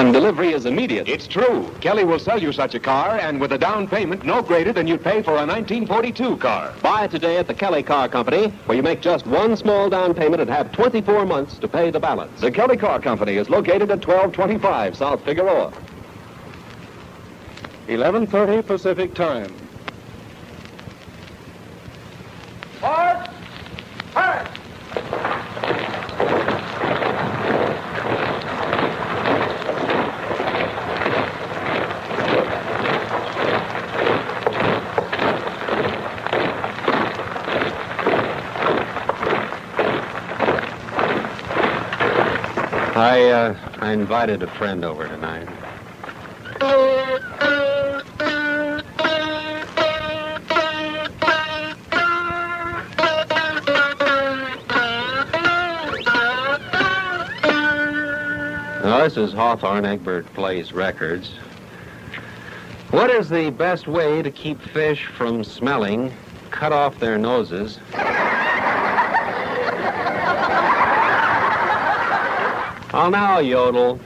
and delivery is immediate. It's true. Kelly will sell you such a car, and with a down payment no greater than you'd pay for a 1942 car. Buy it today at the Kelly Car Company, where you make just one small down payment and have 24 months to pay the balance. The Kelly Car Company is located at 1225 South Figueroa. 11:30 Pacific Time. Forward! Hurry! I invited a friend over tonight. Now, this is Hawthorne, Egbert Plays Records. What is the best way to keep fish from smelling? Cut off their noses. I'll now yodel.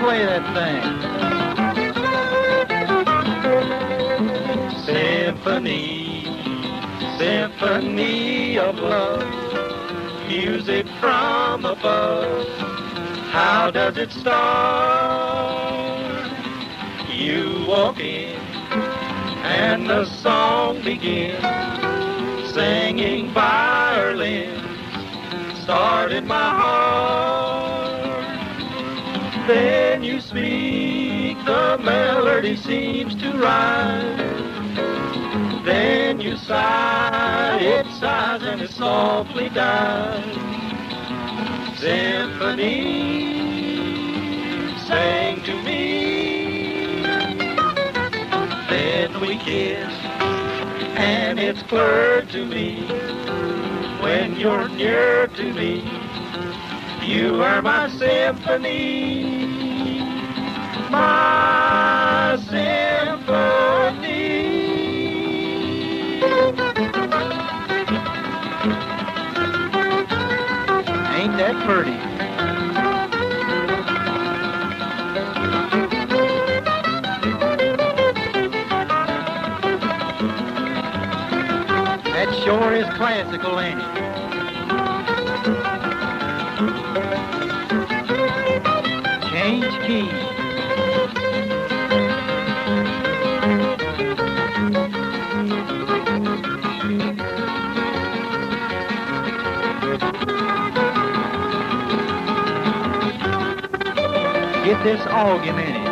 Play that thing. Symphony, symphony of love, music from above. How does it start? You walk in and the song begins, singing violins started my heart. Then you speak, the melody seems to rise. Then you sigh, it sighs and it softly dies. Symphony, sing to me. Then we kiss, and it's clear to me, when you're near to me, you are my symphony, my symphony. Ain't that pretty? That sure is classical, ain't it? Change key. Get this augmented.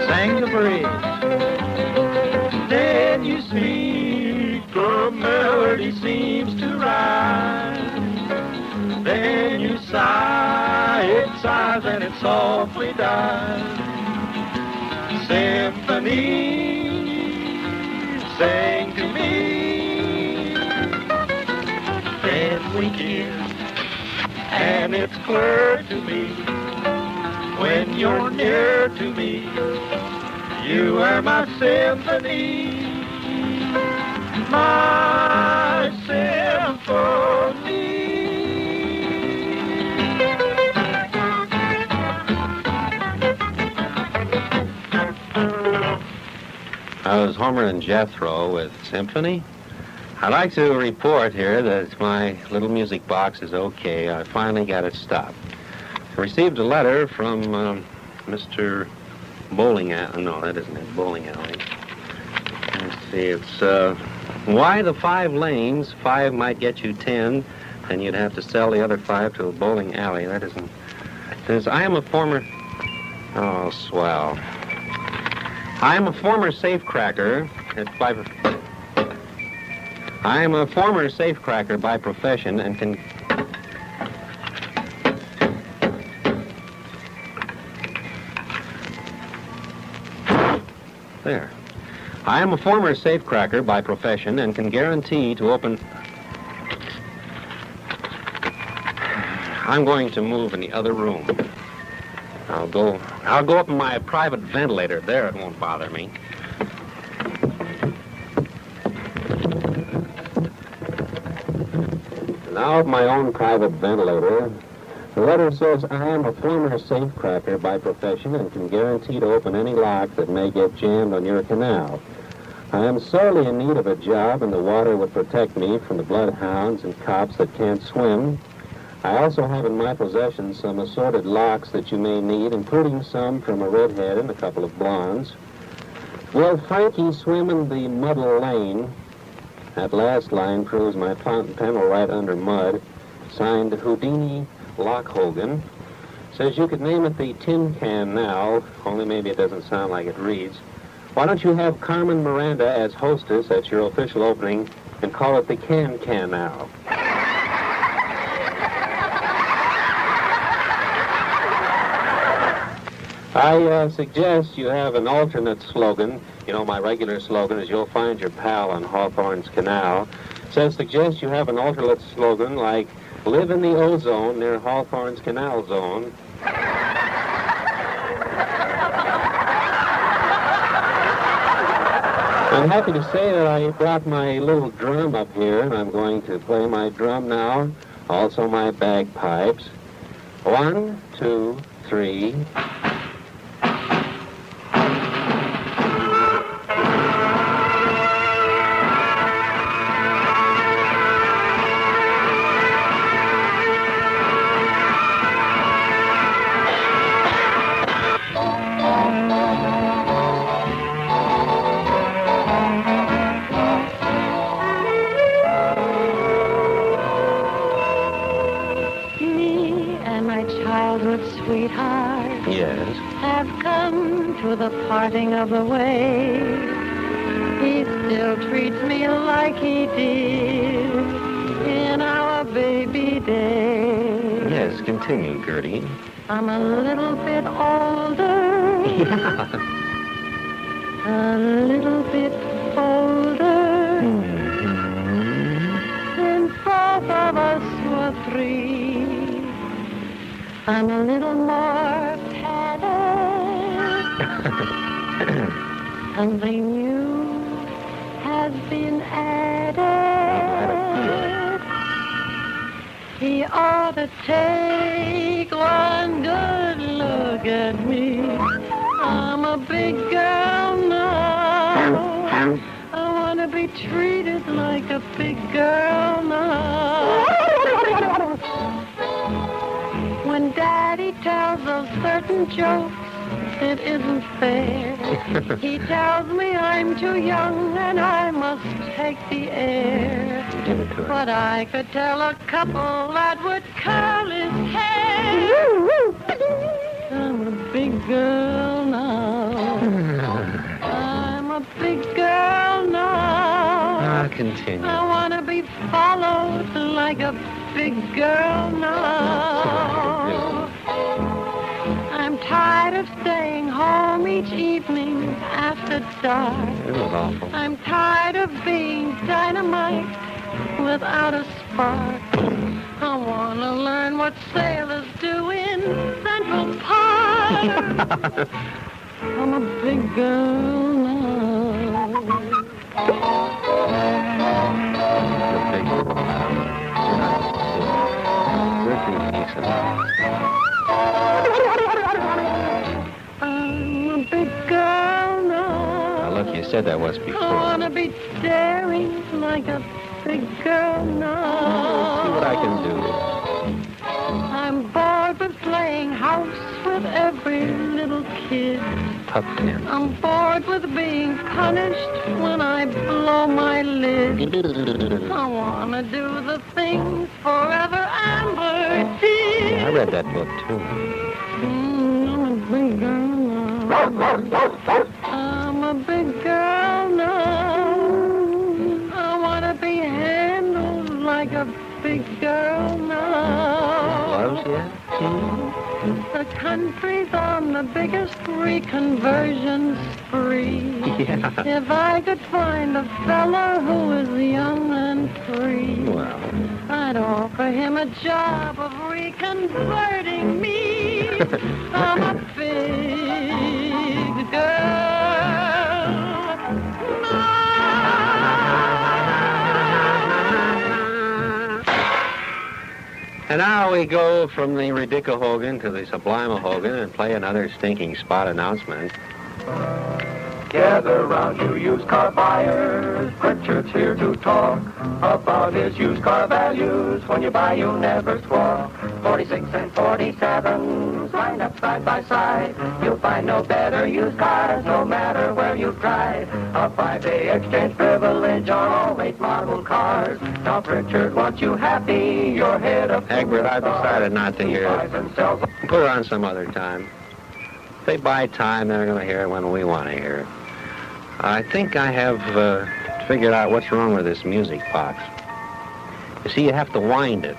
Sang the bridge. Then you speak, the melody seems to rise. Then you sigh, it sighs and it softly dies. Symphony, sing to me. Then we kiss, and it's clear to me, when you're near to me, you are my symphony, my symphony. I was Homer and Jethro with Symphony. I'd like to report here that my little music box is okay. I finally got it stopped. I received a letter from Mr. Bowling Alley. No, that isn't it. Bowling Alley. Let's see. It's why the 5 lanes. 5 might get you 10, and you'd have to sell the other 5 to a bowling alley. That isn't. It says, I am a former. Oh, swell. I am a former safecracker I am a former safecracker by profession and can... There. I am a former safecracker by profession and can guarantee to open... I'm going to move in the other room. I'll go up in my private ventilator. There, it won't bother me. Now, my own private ventilator. The letter says, I am a former safecracker by profession and can guarantee to open any lock that may get jammed on your canal. I am sorely in need of a job, and the water would protect me from the bloodhounds and cops that can't swim. I also have in my possession some assorted locks that you may need, including some from a redhead and a couple of blondes. Will Frankie swim in the Muddle Lane? That last line proves my fountain pen will write under mud. Signed Houdini Lockhogan. Says you could name it the Tin Can now, only maybe it doesn't sound like it reads. Why don't you have Carmen Miranda as hostess at your official opening and call it the Can now? I suggest you have an alternate slogan. You know, my regular slogan is you'll find your pal on Hawthorne's Canal. So I suggest you have an alternate slogan like live in the ozone near Hawthorne's Canal Zone. I'm happy to say that I brought my little drum up here, and I'm going to play my drum now, also my bagpipes. 1, 2, 3... Sweetheart, Yes. have come to the parting of the way. He still treats me like he did in our baby days. Yes, continue, Gertie. I'm a little bit older, a little bit older, since both of us were 3. I'm a little more tattered. Something new has been added. He ought to take one good look at me. I'm a big girl now. I want to be treated like a big girl now. When Daddy tells those certain jokes, it isn't fair. He tells me I'm too young and I must take the air. But I could tell a couple that would curl his hair. I'm a big girl now. I'm a big girl now. Continue. I want to be followed like a big girl now. I'm tired of staying home each evening after dark. It was awful. I'm tired of being dynamite without a spark. I want to learn what sailors do in Central Park. I'm a big girl now. I'm a big girl now. Now, look, you said that once before. I want to be daring like a big girl now. See what I can do. I'm bored with playing house with every little kid. Pup in. I'm bored with being punished when I blow my lid. I want to do the things Forever Amber did. Yeah, I read that book, too. I'm a big girl now. I'm a big girl now. The country's on the biggest reconversion spree. Yeah. If I could find a fella who is young and free, Well, I'd offer him a job of reconverting me. I'm a big girl. and now we go from the Ridicahogan to the Sublime Hogan and play another stinking spot announcement. Gather round you used car buyers, Pritchard's here to talk about his used car values. When you buy, you never squawk. 46 and 47s lined up side by side. You'll find no better used cars, no matter where you drive. A 5-day exchange privilege on all late model cars. Now Pritchard wants you happy, you're head of... Egbert, I've decided not to hear it. Put it on some other time. If they buy time, they're going to hear it when we want to hear it. I think I have figured out what's wrong with this music box. You see, you have to wind it.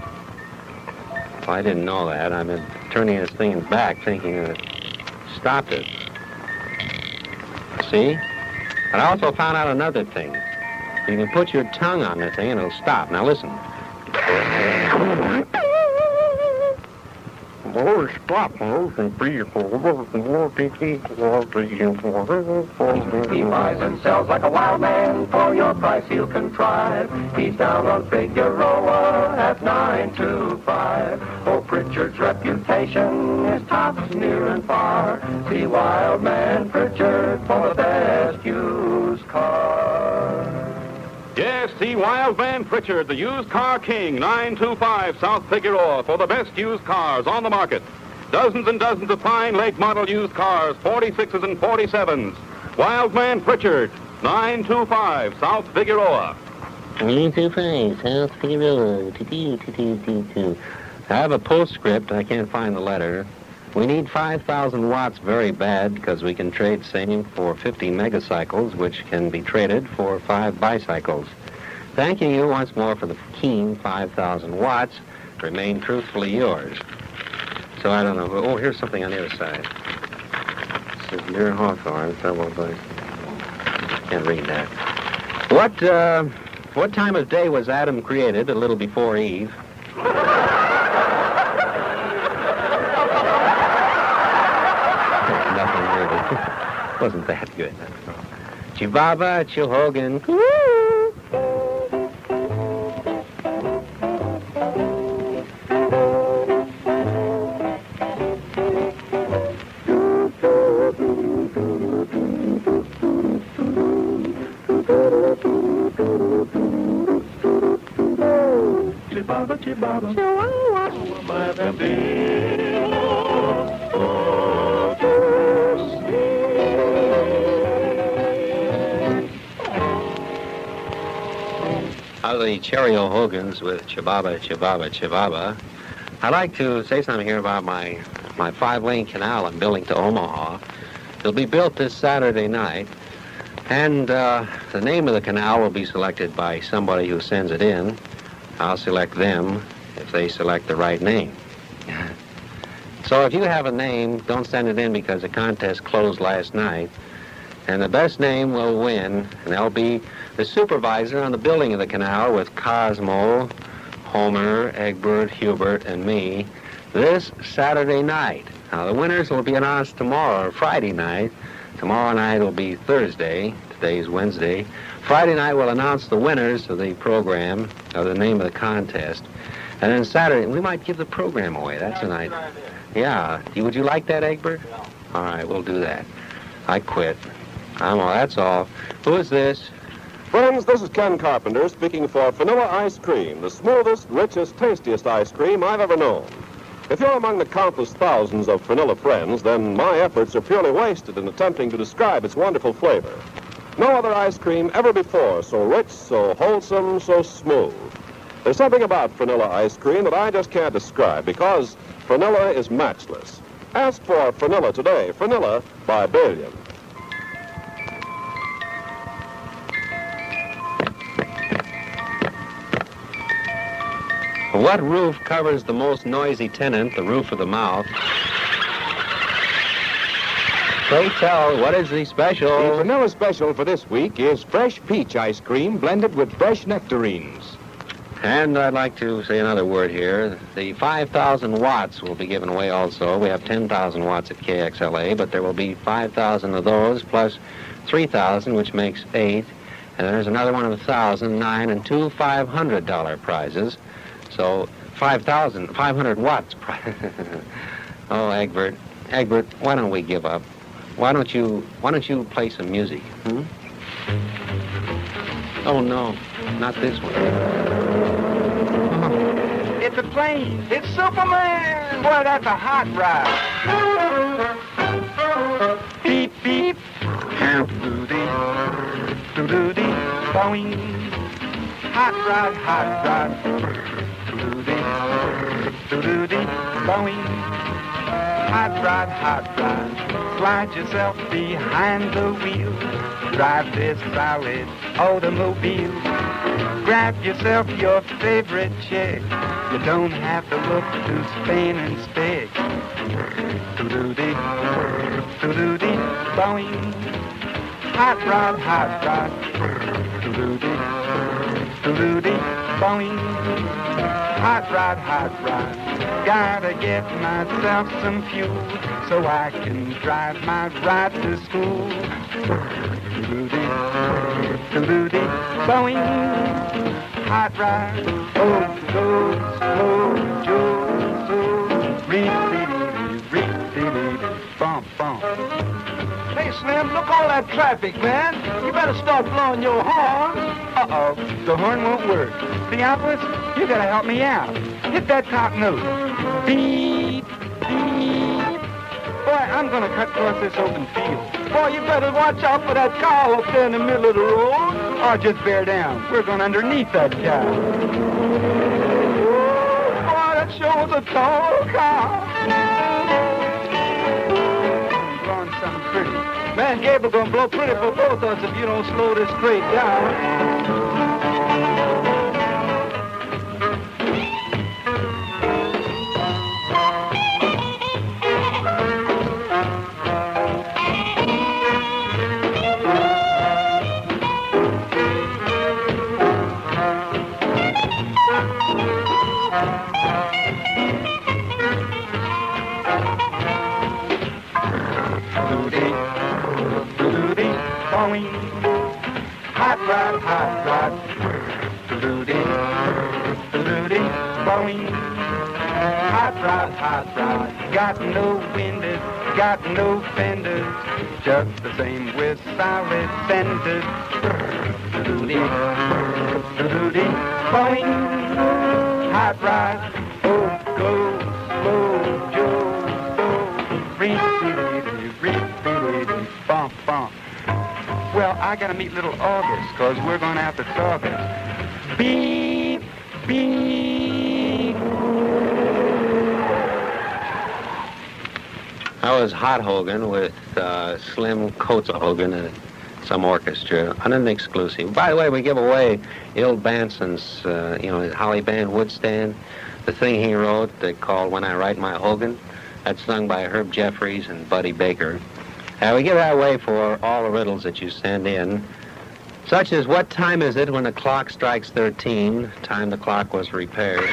Well, I didn't know that. I've been turning this thing back thinking that it stopped it. See? And I also found out another thing. You can put your tongue on the thing and it'll stop. Now listen. He buys and sells like a wild man. For your price he'll contrive. He's down on Figueroa at 925. Oh, Pritchard's reputation is tops near and far. See Wild Man Pritchard for the best used car. Yes, see Wild Man Pritchard, the used car king, 925 South Figueroa, for the best used cars on the market. Dozens and dozens of fine late model used cars, 46s and 47s. Wild Man Pritchard, 925 South Figueroa. 925 South Figueroa. I have a postscript. I can't find the letter. We need 5,000 watts very bad because we can trade same for 50 megacycles, which can be traded for 5 bicycles. Thanking you once more for the keen 5,000 watts. Remain truthfully yours. So I don't know. Oh, here's something on the other side. This is near Hawthorne. Can't read that. What time of day was Adam created? A little before Eve. Nothing really. Wasn't that good. Chibaba, Chihogan. Chibaba, chibaba, Out of the Cheerio Hogans with Chibaba, Chibaba, Chibaba. I'd like to say something here about my 5-lane canal I'm building to Omaha. It'll be built this Saturday night, and the name of the canal will be selected by somebody who sends it in. I'll select them if they select the right name. So if you have a name, don't send it in because the contest closed last night. And the best name will win, and they'll be the supervisor on the building of the canal with Cosmo, Homer, Egbert, Hubert, and me this Saturday night. Now, the winners will be announced tomorrow, or Friday night. Tomorrow night will be Thursday. Today's Wednesday. Friday night we'll announce the winners of the program, or the name of the contest. And then Saturday, we might give the program away. That's a night. Yeah. Would you like that, Egbert? Yeah. All right, we'll do that. I quit. That's all. Who is this? Friends, this is Ken Carpenter speaking for Vanilla Ice Cream, the smoothest, richest, tastiest ice cream I've ever known. If you're among the countless thousands of vanilla friends, then my efforts are purely wasted in attempting to describe its wonderful flavor. No other ice cream ever before so rich, so wholesome, so smooth. There's something about vanilla ice cream that I just can't describe because vanilla is matchless. Ask for vanilla today. Vanilla by Billion. What roof covers the most noisy tenant, the roof of the mouth? Pray tell, what is the special? The vanilla special for this week is fresh peach ice cream blended with fresh nectarines. And I'd like to say another word here. The 5,000 watts will be given away also. We have 10,000 watts at KXLA, but there will be 5,000 of those plus 3,000, which makes 8. And there's another one of 1,000, 9, and 2 $500 prizes. So 500 watts. Oh, Egbert, why don't we give up? Why don't you play some music? Oh no, not this one. It's a plane. It's Superman. Boy, that's a hot ride. Beep, beep. Do-do-dee, boing. Hot rod, do-do-dee, boing. Hot rod, slide yourself behind the wheel. Drive this solid automobile. Grab yourself your favorite chick. You don't have to look to Spain and stick. Do-do-dee, boing. Hot rod, do-do-dee, boing. Hot rod, gotta get myself some fuel so I can drive my ride to school. Do-do-dee, boing. Hot rod, oh, go, slow, Joe, so, bump, bump. Hey, Slim, look all that traffic, man. You better start blowing your horn. Uh-oh, the horn won't work. Theopolis, you gotta help me out. Hit that top note. Beep, beep. Boy, I'm gonna cut across this open field. Boy, you better watch out for that cow up there in the middle of the road. Or just bear down. We're going underneath that cow. Oh, boy, that sure was a tall cow. Something pretty. Man, Gabriel gonna blow pretty for both of us if you don't slow this crate down. Hot rod, do-do-dee, boing. Hot rod, got no windows, got no fenders, just the same with solid centers. Do-do-dee, boing. Hot rod, oh, go, slow, Joe, so, bump, bump. Well, I gotta meet little August, 'cause we're gonna have to talk it. Beep, beep. That was Hot Hogan with Slim Coates Hogan and some orchestra on an exclusive. By the way, we give away Il Banson's, his Holly Band wood stand, the thing he wrote called When I Write My Hogan. That's sung by Herb Jeffries and Buddy Baker. We give that away for all the riddles that you send in, such as what time is it when the clock strikes 13, time the clock was repaired.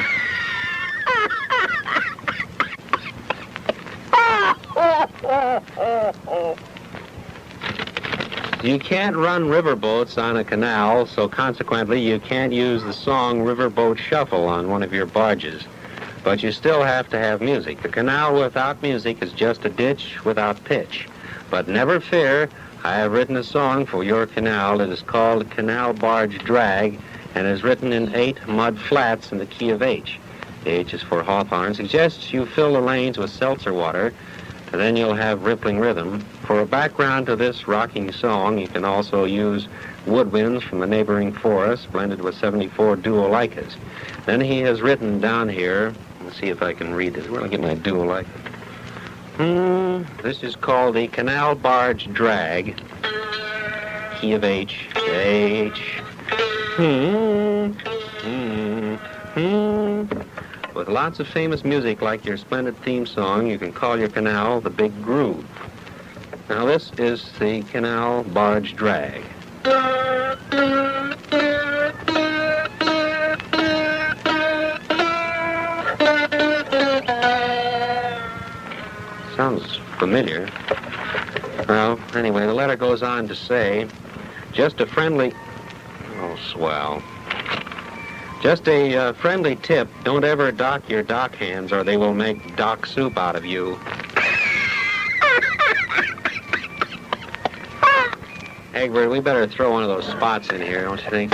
You can't run riverboats on a canal, so consequently you can't use the song Riverboat Shuffle on one of your barges. But you still have to have music. The canal without music is just a ditch without pitch. But never fear, I have written a song for your canal. It is called Canal Barge Drag, and is written in 8 mud flats in the key of H. The H is for Hawthorne. Suggests you fill the lanes with seltzer water, and then you'll have rippling rhythm. For a background to this rocking song, you can also use woodwinds from the neighboring forest, blended with 74 duolicas. Then he has written down here, let's see if I can read this. Where do I get my duolica? This is called the Canal Barge Drag, key of H, H. With lots of famous music like your splendid theme song, you can call your canal the Big Groove. Now this is the canal barge drag. Sounds familiar. Well, anyway, the letter goes on to say, just a friendly... Oh, swell. Just a friendly tip, don't ever dock your dock hands or they will make dock soup out of you. Egbert, we better throw one of those spots in here, don't you think?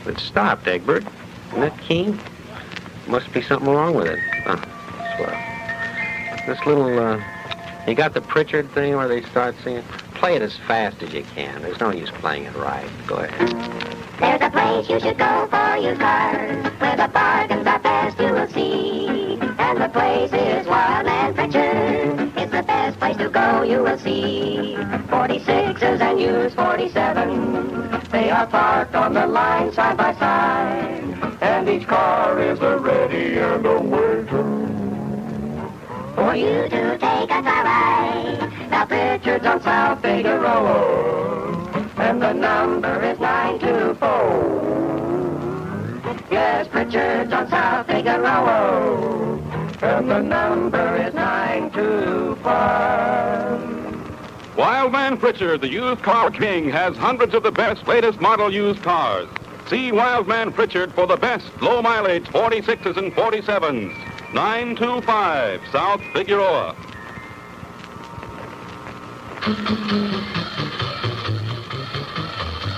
It stopped, Egbert. Isn't that keen? Must be something wrong with it. Oh, swell. This little, you got the Pritchard thing where they start singing? Play it as fast as you can. There's no use playing it right. Go ahead. There's a place you should go for used cars, where the bargains are best you will see. And the place is Wild and Pritchard. It's the best place to go you will see. 46s and used 47s. They are parked on the line side by side. And each car is a ready and a waiting for you to take a car ride. Now Pritchard's on South Figueroa, and the number is 924. Yes, Pritchard's on South Figueroa, and the number is 925. Wild Man Pritchard, the used car king, has hundreds of the best, latest model used cars. See Wild Man Pritchard for the best low-mileage 46s and 47s. 925 South Figueroa.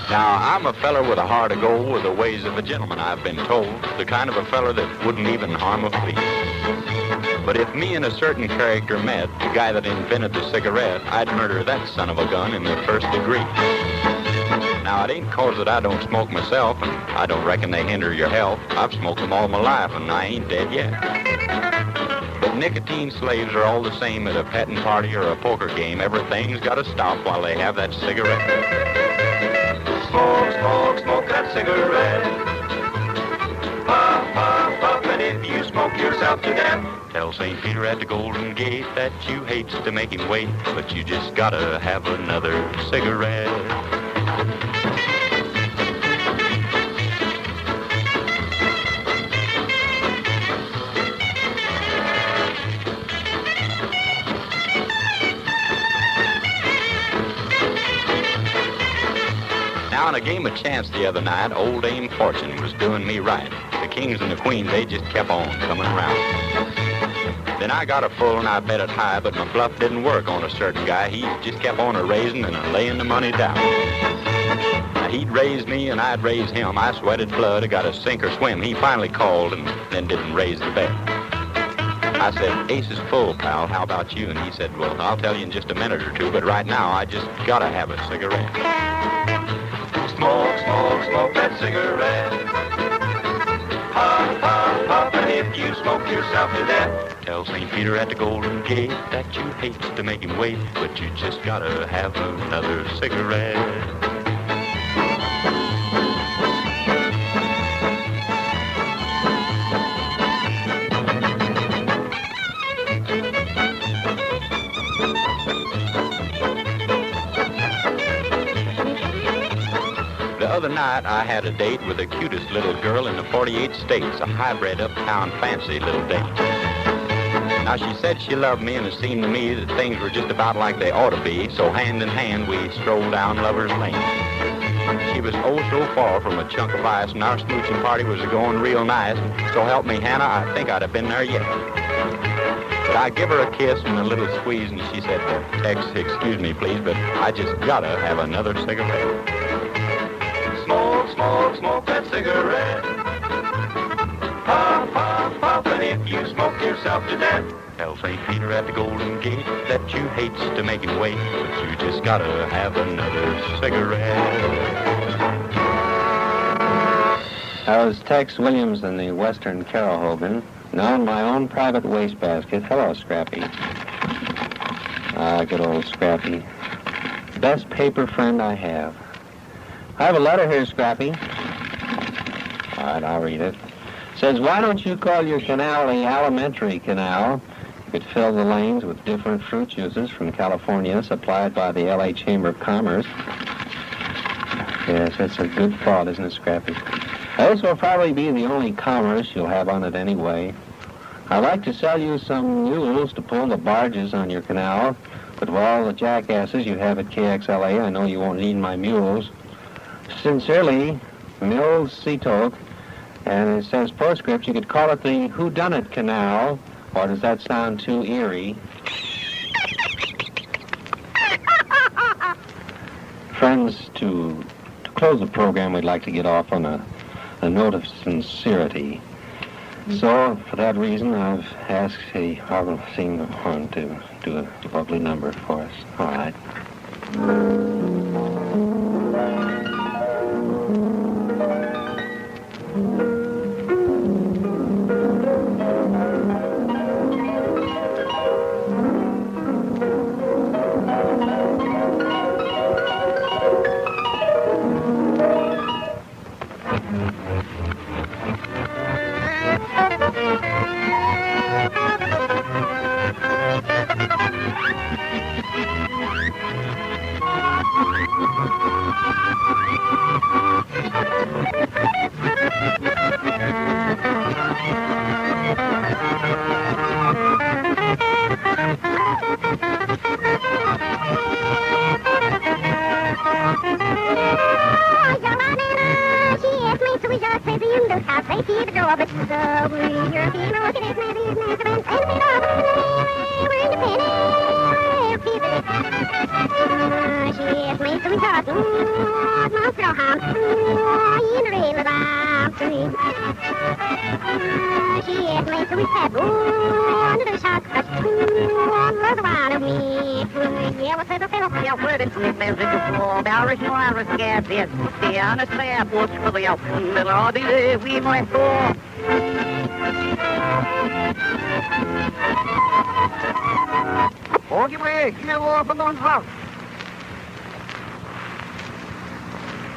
Now, I'm a feller with a heart of gold with the ways of a gentleman, I've been told. The kind of a feller that wouldn't even harm a flea. But if me and a certain character met, the guy that invented the cigarette, I'd murder that son of a gun in the first degree. Now, it ain't 'cause that I don't smoke myself, and I don't reckon they hinder your health. I've smoked them all my life, and I ain't dead yet. But nicotine slaves are all the same at a petting party or a poker game. Everything's got to stop while they have that cigarette. Smoke, smoke, smoke that cigarette. Puff, puff, puff, and if you smoke yourself to death, tell St. Peter at the Golden Gate that you hates to make him wait, but you just gotta have another cigarette. Now, in a game of chance the other night, old Dame Fortune was doing me right. The kings and the queens, they just kept on coming around. Then I got a full and I bet it high, but my bluff didn't work on a certain guy. He just kept on a-raising and a-laying the money down. Now, he'd raise me and I'd raise him. I sweated blood, I got a sink or swim. He finally called and then didn't raise the bet. I said, ace is full, pal, how about you? And he said, well, I'll tell you in just a minute or two, but right now I just gotta have a cigarette. Smoke, smoke, smoke that cigarette. Puff, puff, puff, and if you smoke yourself to death, tell St. Peter at the Golden Gate that you hate to make him wait, but you just gotta have another cigarette. The other night, I had a date with the cutest little girl in the 48 states, a hybrid uptown fancy little date. Now, she said she loved me, and it seemed to me that things were just about like they ought to be, so hand in hand, we strolled down Lover's Lane. She was oh so far from a chunk of ice, and our smooching party was going real nice. So help me, Hannah, I think I'd have been there yet. But I give her a kiss and a little squeeze, and she said, Tex, excuse me, please, but I just gotta have another cigarette. Smoke, smoke, smoke that cigarette. Puff, puff, puff, and if you smoke yourself to death, tell St. Peter at the Golden Gate that you hates to make him wait, but you just gotta have another cigarette. I was Tex Williams in the Western Carol Hogan, now in my own private wastebasket. Hello, Scrappy. Ah, good old Scrappy. Best paper friend I have. I have a letter here, Scrappy. right, I'll read it. It says, why don't you call your canal the Alimentary Canal? You could fill the lanes with different fruit juices from California, supplied by the L.A. Chamber of Commerce. Yes, that's a good thought, isn't it, Scrappy? This will probably be the only commerce you'll have on it anyway. I'd like to sell you some mules to pull the barges on your canal, but with all the jackasses you have at KXLA, I know you won't need my mules. Sincerely, Mills Seatoke. And it says postscript, you could call it the Whodunit Canal, or does that sound too eerie? Friends, to close the program, we'd like to get off on a note of sincerity. So, for that reason, I've asked the Hawthorne Senior Horn to do a lovely number for us. All right.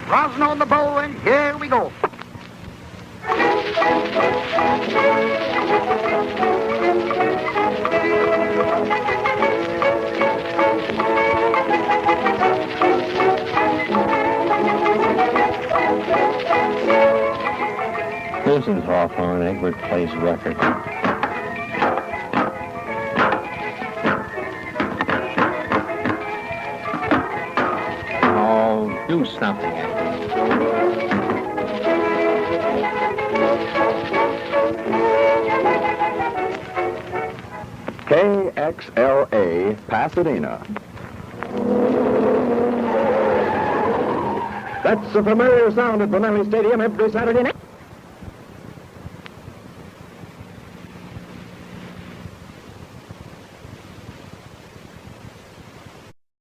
Rosin on the bow, and here we go. This is Hawthorne, Egbert Place record. Oh, do something. KXLA, Pasadena. That's a familiar sound at Bonelli Stadium every Saturday night.